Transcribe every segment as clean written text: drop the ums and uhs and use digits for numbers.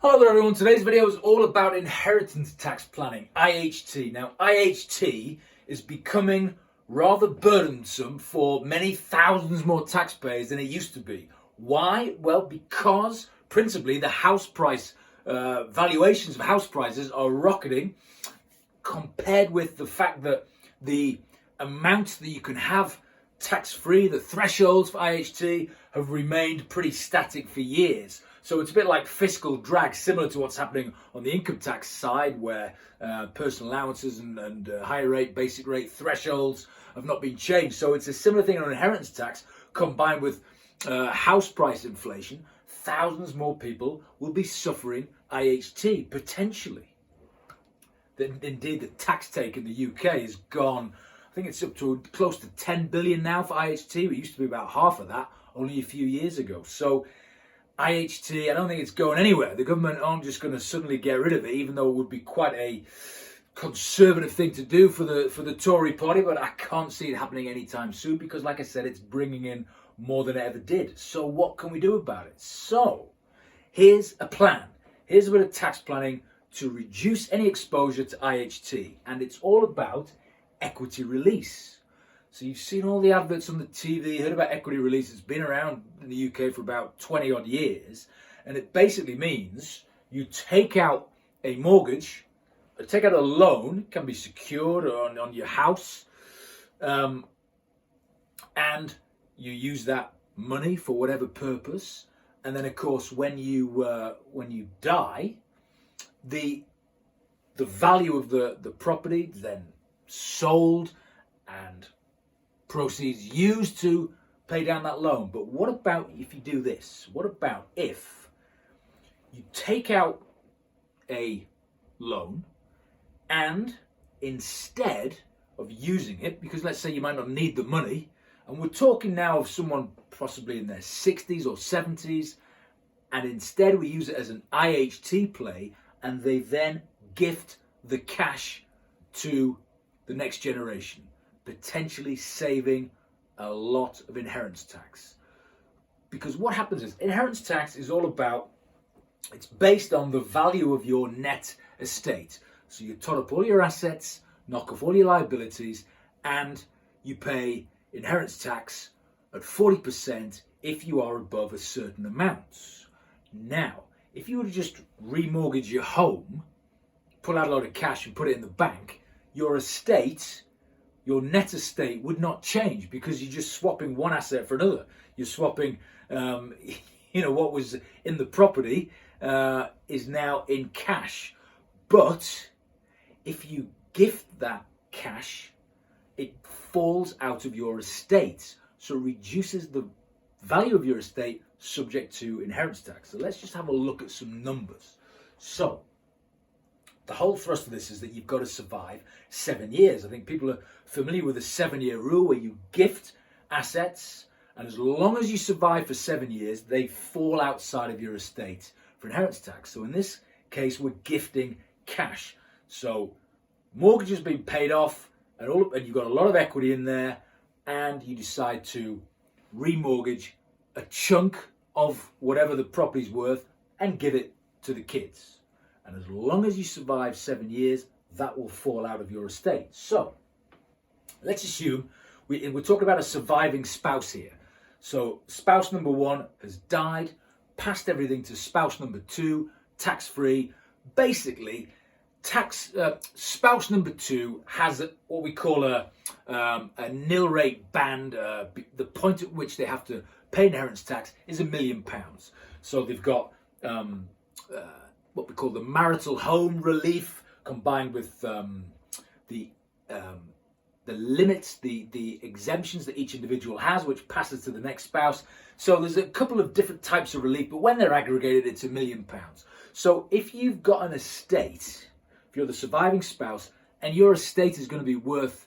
Hello there everyone, today's video is all about inheritance tax planning, IHT. Now IHT is becoming rather burdensome for many thousands more taxpayers than it used to be. Why? Well, because principally the house price, valuations of house prices are rocketing compared with the fact that the amount that you can have tax-free, the thresholds for IHT have remained pretty static for years. So it's a bit like fiscal drag, similar to what's happening on the income tax side, where personal allowances and higher rate, basic rate thresholds have not been changed. So it's a similar thing on inheritance tax combined with house price inflation. Thousands more people will be suffering IHT potentially. Indeed, the tax take in the UK has gone, I think it's up to close to 10 billion now for IHT. It used to be about half of that only a few years ago. So IHT, I don't think it's going anywhere. The government aren't just going to suddenly get rid of it, even though it would be quite a conservative thing to do for the Tory party, but I can't see it happening anytime soon because, like I said, it's bringing in more than it ever did. So what can we do about it? So here's a plan. Here's a bit of tax planning to reduce any exposure to IHT, and it's all about equity release. So you've seen all the adverts on the TV, heard about equity release. It's been around in the UK for about 20 odd years, and it basically means you take out a mortgage, take out a loan, it can be secured on your house, and you use that money for whatever purpose. And then, of course, when you die, the value of the property is then sold and proceeds used to pay down that loan. But what about if you do this? What about if you take out a loan and instead of using it, because let's say you might not need the money, and we're talking now of someone possibly in their 60s or 70s, and instead we use it as an IHT play, and they then gift the cash to the next generation, potentially saving a lot of inheritance tax. Because what happens is inheritance tax is all about, it's based on the value of your net estate. So you tot up all your assets, knock off all your liabilities, and you pay inheritance tax at 40% if you are above a certain amount. Now, if you were to just remortgage your home, pull out a lot of cash and put it in the bank, your estate, your net estate would not change because you're just swapping one asset for another. You're swapping, what was in the property is now in cash. But if you gift that cash, it falls out of your estate. So it reduces the value of your estate subject to inheritance tax. So let's just have a look at some numbers. So the whole thrust of this is that you've got to survive 7 years. I think people are familiar with the 7-year rule where you gift assets, and as long as you survive for 7 years, they fall outside of your estate for inheritance tax. So in this case, we're gifting cash. So mortgage has been paid off, and you've got a lot of equity in there, and you decide to remortgage a chunk of whatever the property's worth and give it to the kids. And as long as you survive 7 years, that will fall out of your estate. So let's assume we're talking about a surviving spouse here. So spouse number one has died, passed everything to spouse number two, tax-free. Basically, spouse number two has what we call a nil rate band. The point at which they have to pay inheritance tax is £1 million. So they've got what we call the marital home relief, combined with the limits, the exemptions that each individual has, which passes to the next spouse. So there's a couple of different types of relief, but when they're aggregated, it's £1 million. So if you've got an estate, if you're the surviving spouse, and your estate is going to be worth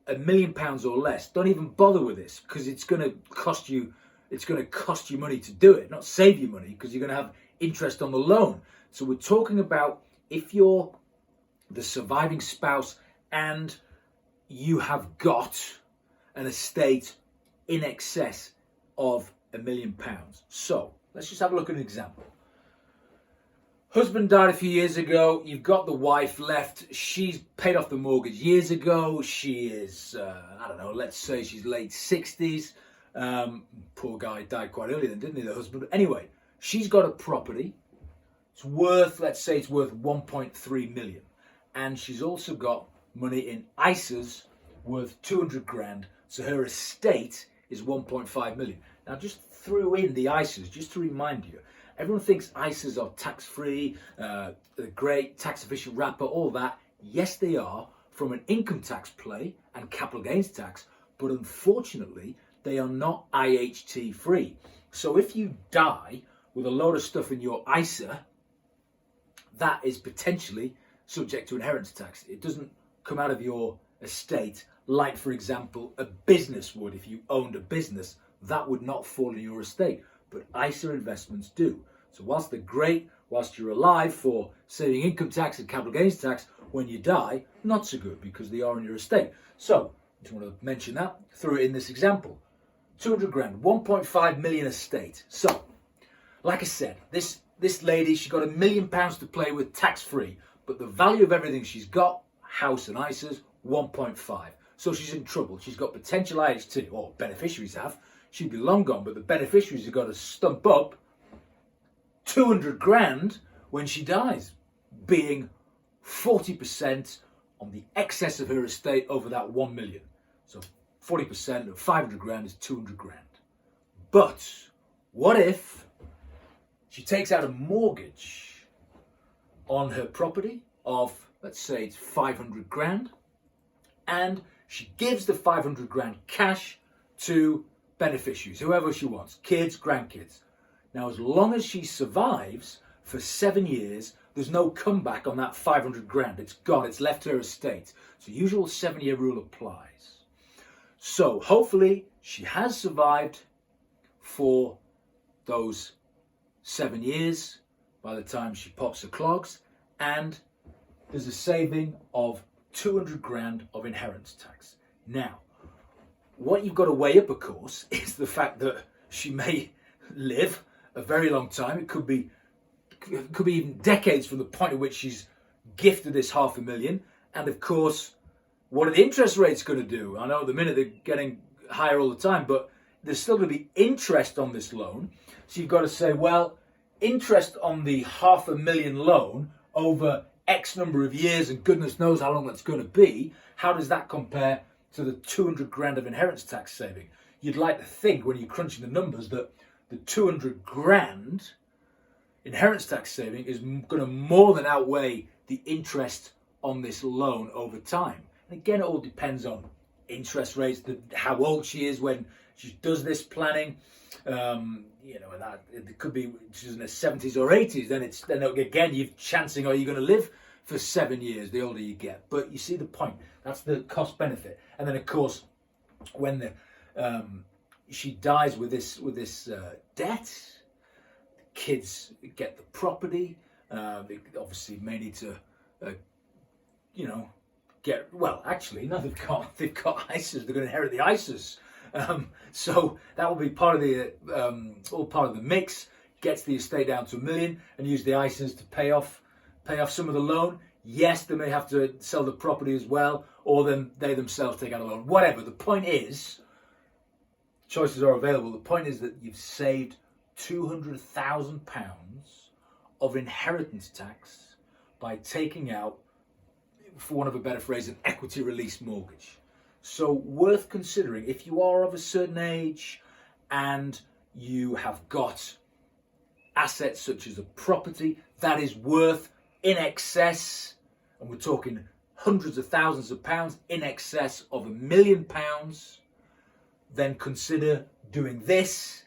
£1 million or less, don't even bother with this, because it's going to cost you money to do it, not save you money, because you're going to have interest on the loan. So we're talking about if you're the surviving spouse and you have got an estate in excess of £1 million. So let's just have a look at an example. Husband died a few years ago. You've got the wife left. She's paid off the mortgage years ago. She is, I don't know, let's say she's late 60s. Poor guy died quite early then, didn't he, the husband? But anyway, she's got a property. It's worth, let's say it's worth 1.3 million. And she's also got money in ISAs worth 200 grand. So her estate is 1.5 million. Now, just threw in the ISAs, just to remind you. Everyone thinks ISAs are tax-free, a great tax-efficient wrapper, all that. Yes, they are from an income tax play and capital gains tax, but unfortunately, they are not IHT-free. So if you die with a load of stuff in your ISA, that is potentially subject to inheritance tax. It doesn't come out of your estate like, for example, a business would. If you owned a business, that would not fall in your estate. But ISA investments do. So whilst they're great, whilst you're alive for saving income tax and capital gains tax, when you die, not so good because they are in your estate. So, I just want to mention that, threw it in this example. 200 grand, 1.5 million estate. So, like I said, this lady, she got £1 million to play with tax-free, but the value of everything she's got, house and ISAs, 1.5. So she's in trouble. She's got potential IHT, or beneficiaries have. She'd be long gone, but the beneficiaries have got to stump up 200 grand when she dies, being 40% on the excess of her estate over that 1 million. So 40% of 500 grand is 200 grand. But what if she takes out a mortgage on her property of, let's say it's 500 grand, and she gives the 500 grand cash to beneficiaries, whoever she wants, kids, grandkids. Now, as long as she survives for 7 years, there's no comeback on that 500 grand. It's gone. It's left her estate. So usual 7-year rule applies. So hopefully she has survived for those 7 years by the time she pops her clogs, and there's a saving of 200 grand of inheritance tax. Now, what you've got to weigh up, of course, is the fact that she may live a very long time. It could be even decades from the point at which she's gifted this $500,000. And of course, what are the interest rates going to do? I know at the minute they're getting higher all the time, but there's still going to be interest on this loan. So you've got to say, well, interest on the $500,000 loan over X number of years, and goodness knows how long that's going to be. How does that compare to the 200 grand of inheritance tax saving? You'd like to think when you're crunching the numbers that the 200 grand inheritance tax saving is going to more than outweigh the interest on this loan over time. And again, it all depends on interest rates, how old she is when she does this planning. And that it could be she's in her 70s or 80s. Then again, you're chancing, are you going to live for 7 years the older you get? But you see the point. That's the cost benefit. And then of course, when she dies with this debt, the kids get the property. They obviously may need to, get. Well, actually, no, they've got ISAs. They're going to inherit the ISAs. So that will be part of the all part of the mix. Gets the estate down to $1 million and use the ISAs to pay off some of the loan. Yes, they may have to sell the property as well, or then they themselves take out a loan. Whatever. The point is, choices are available. The point is that you've saved £200,000 of inheritance tax by taking out, for want of a better phrase, an equity release mortgage. So worth considering if you are of a certain age and you have got assets such as a property that is worth in excess, and we're talking hundreds of thousands of pounds, in excess of £1 million, then consider doing this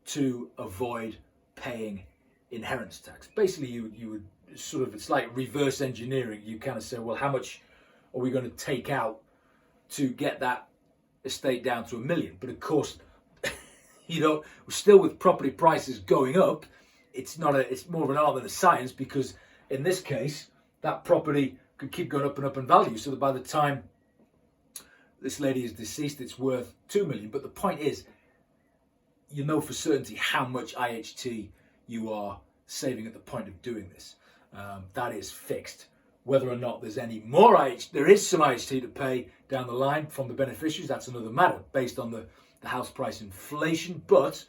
to avoid paying inheritance tax. Basically, you would sort of, it's like reverse engineering. You kind of say, well, how much are we going to take out to get that estate down to $1 million? But of course, still with property prices going up, it's more of an art than a science, because in this case, that property could keep going up and up in value, so that by the time this lady is deceased, it's worth $2 million. But the point is, you know for certainty how much IHT you are saving at the point of doing this. That is fixed. Whether or not there's any more there is some IHT to pay down the line from the beneficiaries, that's another matter based on the house price inflation. But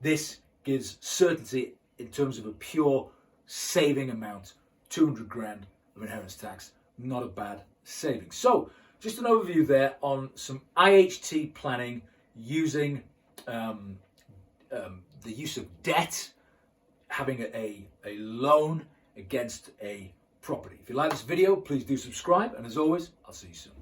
this gives certainty in terms of a pure saving amount, 200 grand of inheritance tax, not a bad saving. So just an overview there on some IHT planning using the use of debt, having a loan against a property. If you like this video, please do subscribe, and as always, I'll see you soon.